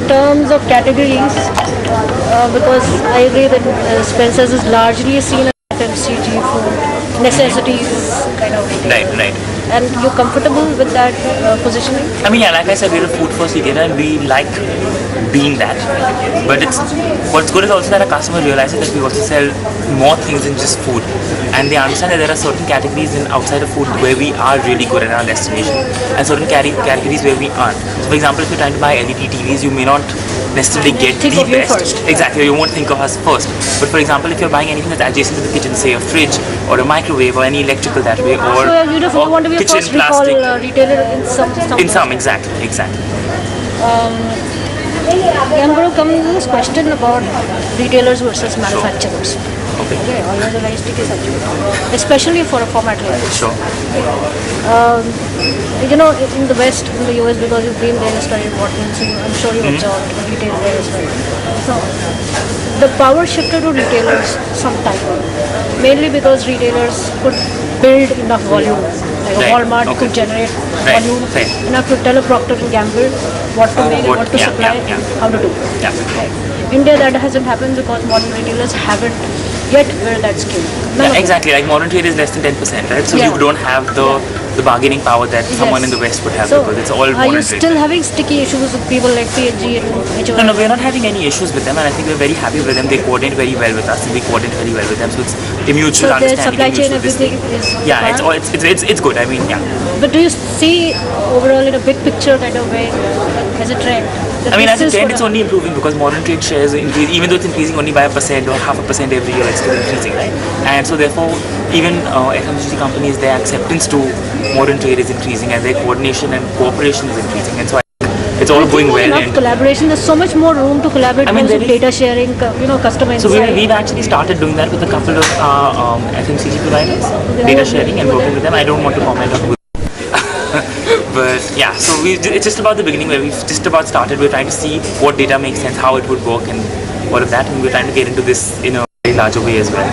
terms of categories, because I agree that Spencer's is largely seen as FMCG food, necessities kind of retail. Right. And you're comfortable with that positioning? I mean, yeah, like I said, we're a food first retailer and we like being that. But what's good is also that our customer realizes that we also sell more things than just food. And they understand that there are certain categories outside of food where we are really good at our destination and certain categories where we aren't. So for example, if you're trying to buy LED TVs, you may not necessarily get the best. Exactly, you won't think of us first. But for example, if you're buying anything that's adjacent to the kitchen, say a fridge or a microwave or any electrical that way, or so you want to be kitchen a first recall retailer in some. In some, exactly. I'm going to come to this question about retailers versus manufacturers. Okay. Always a very sticky subject, especially for a format like this. Sure. In the West, in the US, because you've been there and studied Wharton, so I'm sure you've observed retail there as well. So the power shifted to retailers sometime, mainly because retailers could build enough volume. Like a Walmart could generate volume enough to tell a Procter & Gamble what to make, what to supply, how to do. Yeah. Right. India, that hasn't happened because modern retailers haven't yet built that skill. Exactly. Like modern trade is less than 10%, right? So you don't have the bargaining power that someone in the West would have, because it's all modern trade. Are you still having sticky issues with people like P&G and HO? No, we're not having any issues with them, and I think we're very happy with them. They coordinate very well with us, and we coordinate very well with them. So it's a mutual understanding. So their supply chain, everything is it's good. I mean, yeah. But do you see overall in a big picture kind of way as a trend? I mean, as a trend, it's only improving because modern trade shares increase, even though it's increasing only by 1% or 0.5% every year, it's still increasing, right? And so therefore, even FMCG companies, their acceptance to modern trade is increasing, and their coordination and cooperation is increasing, and so I think it's all going well. Enough collaboration. There's so much more room to collaborate. Data sharing, customer insight. So we've actually started doing that with a couple of FMCG providers, data sharing and working with them. I don't want to comment on who. But yeah, so it's just about the beginning where we've just about started. We're trying to see what data makes sense, how it would work, and all of that, and we're trying to get into this in a very larger way as well.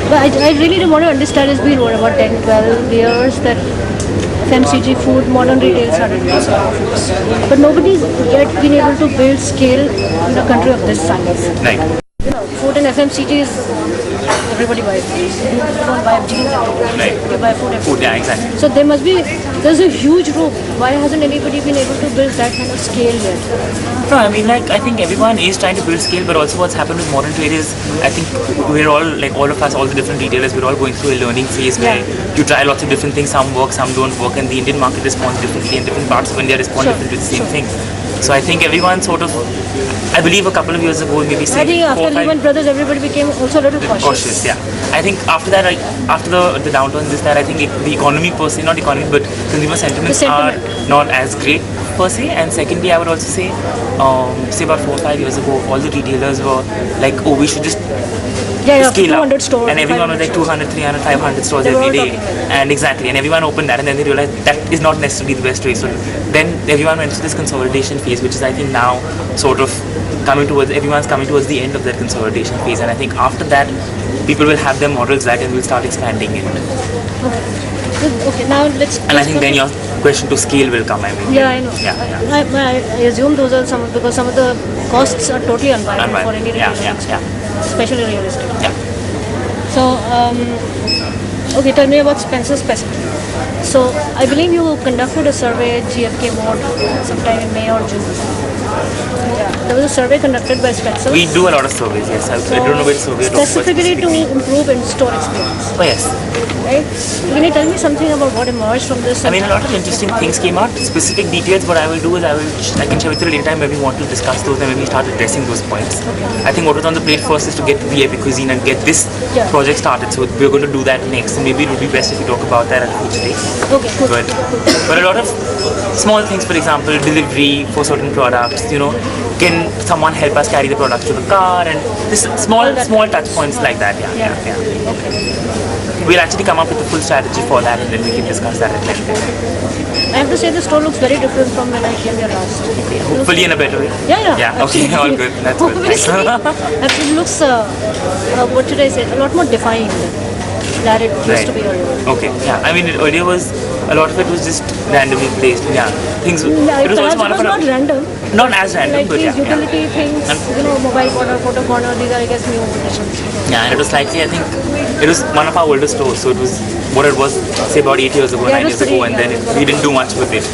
But I really want to understand, it's been about 10, 12 years that FMCG food, modern retail started making profits. But nobody's yet been able to build scale in a country of this size. Right. Food and FMCG is everybody buys things. You don't buy jeans, you buy food. Yeah, exactly. So there's a huge room. Why hasn't anybody been able to build that kind of scale yet? No, I mean, I think everyone is trying to build scale, but also what's happened with modern trade is, I think we're all, all of us, all the different retailers, we're all going through a learning phase where you try lots of different things, some work, some don't work, and the Indian market responds differently, and different parts of India respond differently to the same thing. So I think everyone sort of, I believe a couple of years ago, maybe I think after Lehman Brothers, everybody became also a little cautious. Yeah. I think after that, after the downturn, I think the economy per se, not economy, but consumer sentiments are not as great per se. And secondly, I would also say about 4 or 5 years ago, all the retailers were like, oh, we should just scale up. Stores, and everyone was like 200, 300, 500 stores every day. And exactly, and everyone opened that, and then they realized that is not necessarily the best way. So then everyone went through this consolidation phase, which is I think now sort of everyone's coming towards the end of that consolidation phase. And I think after that, people will have their models back and will start expanding it. Okay, now let's. And I think then your question to scale will come. I mean. Yeah, I know. I assume those are because some of the costs are totally unviable for any retailer. Especially real estate. Yeah. So, okay, tell me about Spencer specifically. So, I believe you conducted a survey at GFK mode sometime in May or June. There was a survey conducted by Spencer. We do a lot of surveys, yes. I don't know which survey. Specifically to improve in-store experience. Oh, yes. Right? Can you tell me something about what emerged from this? I mean, a lot of interesting things came out. Specific details, what I will do is I can share with you later time when we want to discuss those and when we start addressing those points. Okay. I think what was on the plate first is to get to the Epicuisine and get this project started. So we're going to do that next, and maybe it would be best if we talk about that at a future date. Okay, good. But a lot of small things, for example, delivery for certain products, can someone help us carry the products to the car, and this small touch points like that. Yeah. Okay. We'll actually come up with a full strategy for that, and then we can discuss that at length. I have to say the store looks very different from when I came here last. Okay, hopefully in a better way. Yeah. Okay, all good. That's good. It looks, what should I say, a lot more defined than it used to be earlier. Okay, yeah. I mean, earlier was a lot of it was just randomly placed. Yeah, things. Yeah, It was also perhaps one it of was our, not random. not as random, Like but these yeah. utility things, mobile corner, photo corner, these are, I guess, new additions. Yeah, and it was slightly, I think, it was one of our older stores, so it was what it was, say, about 8 years ago, Yeah, it 9 was years ago, pretty, and yeah, then it was we didn't do much with it.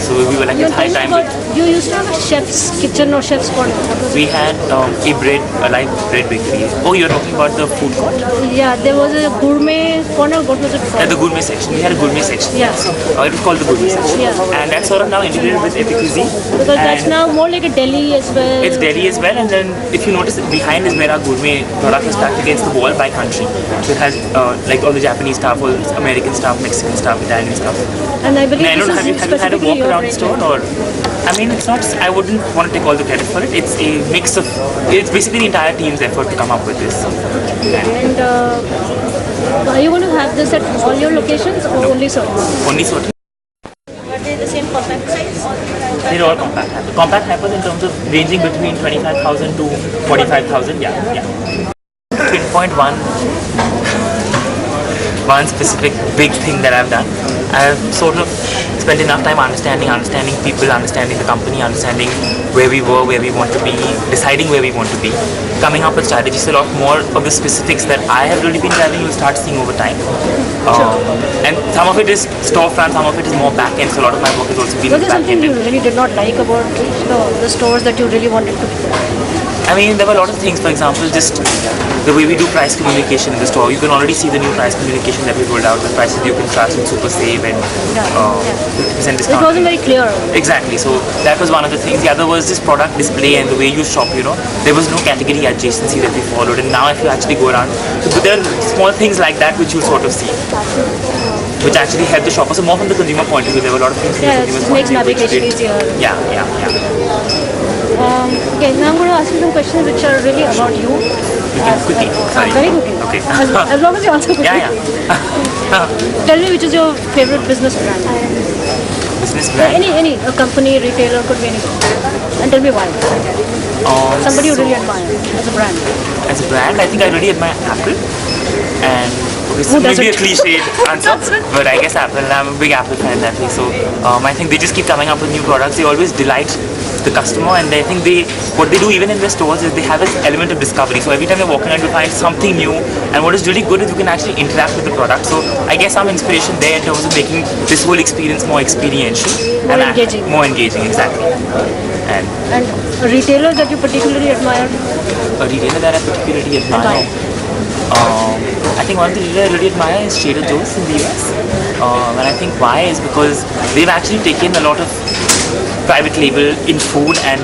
So we were like, You it's high time. you used to have a chef's kitchen or chef's corner. What was We it? had a live bread bakery. Oh, you're talking about the food court? Yeah, there was a gourmet corner. What was it called? The gourmet section. We had a gourmet section. Yeah. It was called the gourmet section. Yeah. And that's sort of now integrated with Epicuisine. Because that's And now more like a deli as well. it's deli as well, and then if you notice, behind is where our gourmet product is packed against the wall by country. So it has like all the Japanese stuff, all the American stuff, Mexican stuff, Italian stuff. And I believe I don't this have you is have you had a specifically walk your around the range. store, or I mean, it's not. I wouldn't want to take all the credit for it. It's a mix of. It's basically the entire team's effort to come up with this. And are you going to have this at all your locations or only certain? Only certain. Are they the same compact size? They're all compact hyper. Compact hypers in terms of ranging between 25,000 to 45,000. Yeah. Pinpoint one specific big thing that I've done. I've sort of spent enough time understanding people, understanding the company, understanding where we were, where we want to be, deciding where we want to be, coming up with strategies. A lot more of the specifics that I have really been driving, you'll start seeing over time. And some of it is storefront, some of it is more back end. So a lot of my work has also been Was there back something end. you really did not like about the stores that you really wanted to? I mean, there were a lot of things. For example, just the way we do price communication in the store. You can already see the new price communication that we rolled out. The prices you can trust with Super Save and 50% discount. It wasn't very clear. Exactly. So that was one of the things. The other was this product display and the way you shop. There was no category adjacency that we followed. And now, if you actually go around, there are small things like that which you sort of see, which actually help the shopper. So more from the consumer point of view, there were a lot of things. Yeah, it makes navigation easier. Yeah. Okay, now I'm going to ask you some questions which are really about you. Quickly. Sorry. Very quickly. Okay. As long as you answer quickly. Yeah. Tell me which is your favorite business brand. Business brand. Any a company, retailer, could be anything. And tell me why. Somebody you really admire as a brand. As a brand, I think I really admire Apple. And this may be a cliched answer, but I guess Apple. I'm a big Apple fan that way. So I think they just keep coming up with new products. They always delight the customer, and I think what they do even in their stores is they have this element of discovery. So every time you're walking around, you find something new, and what is really good is you can actually interact with the product. So I guess some inspiration there in terms of making this whole experience more experiential, More engaging. More engaging, exactly. And a retailer that you particularly admire. a retailer that I particularly admire. I think one of the retailers I really admire is Trader Joe's in the US. And I think why is because they've actually taken a lot of private label in food and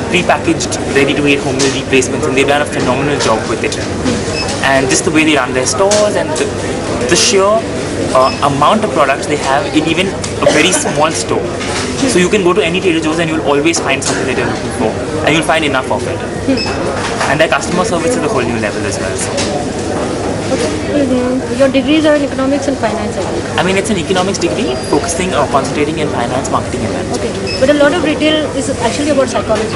pre-packaged, ready-to-eat homemade replacements, and they've done a phenomenal job with it. And just the way they run their stores and the sheer amount of products they have in even a very small store. So you can go to any Trader Joe's and you'll always find something that you're looking for, and you'll find enough of it. And their customer service is a whole new level as well. So. Your degrees are in economics and finance, I think. I mean, it's an economics degree focusing or concentrating in finance, marketing, and management. Okay, but a lot of retail is actually about psychology.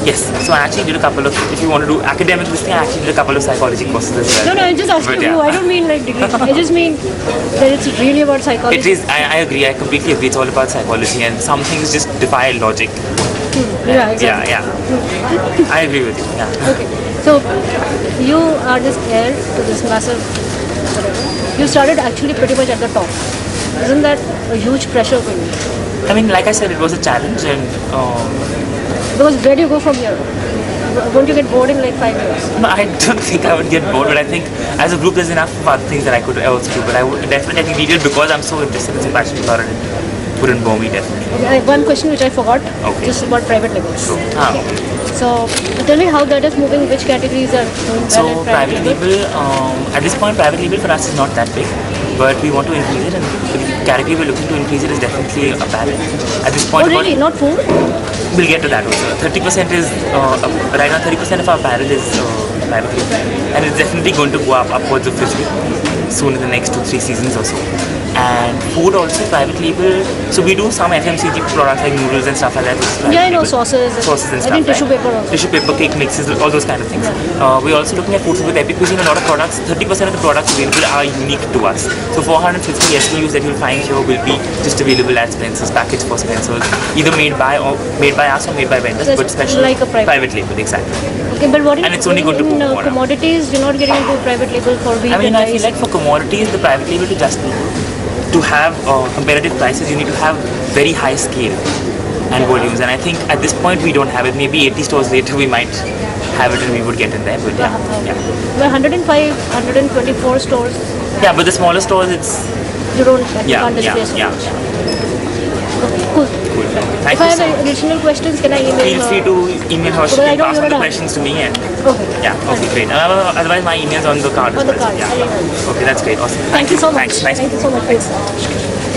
Yes, so I actually did a couple of, if you want to do academic this thing, I actually did a couple of psychology courses as well. No, I'm just asking you. I don't mean like degree. I just mean that it's really about psychology. It is, I agree, I completely agree. It's all about psychology, and some things just defy logic. Yeah, exactly. Yeah. I agree with you. Yeah. Okay, so you are this heir to this massive whatever. You started actually pretty much at the top. Isn't that a huge pressure for you? I mean, like I said, it was a challenge, and because where do you go from here? Won't you get bored in like 5 years? no, I don't think I would get bored, but I think as a group there's enough of other things that I could also do. But I would definitely, I think retail, because I'm so interested and so passionate about it, wouldn't bore me definitely. Okay, I have one question which I forgot, just about private labels. Okay. So tell me how that is moving, which categories are doing well So at private label, at this point private label for us is not that big, but we want to increase it, and the category we're looking to increase it is definitely apparel. At this point, Oh really? Not food? we'll get to that also. 30% is, right now 30% of our apparel is private label, and it's definitely going to go up upwards of 50 soon in the next 2-3 seasons or so. And food also private label. So we do some FMCG products like noodles and stuff like that. Yeah, I know sauces. Sauces and I stuff. think tissue paper also. Tissue paper, cake mixes, all those kind of things. We're also looking at food with Epicuisine. A lot of products, 30% of the products available are unique to us. So 450 SKUs that you'll find here will be just available at Spencer's, packaged for Spencer's, either made by us or made by vendors, but special like a private label, exactly. Okay, but what And it's only good to in go commodities? You're not getting into private label for wheat and I feel rice. like for commodities, the private label to have competitive prices, you need to have very high scale and volumes. And I think at this point we don't have it. Maybe 80 stores later we might have it and we would get in there. But yeah. Well, 105, 124 stores. Yeah, but the smaller stores, it's You can't display so yeah. much. Okay, cool. Thank If I you have so much. additional questions, can I email? Feel free to email her. She Because I can know pass you're on the not- questions to me. And Okay. yeah, okay, great. Otherwise, my email's on the card. On as the well. card. Yeah. I'll email. Okay, that's great. Awesome. Thank you so much. Thanks. Nice. Thank you so much.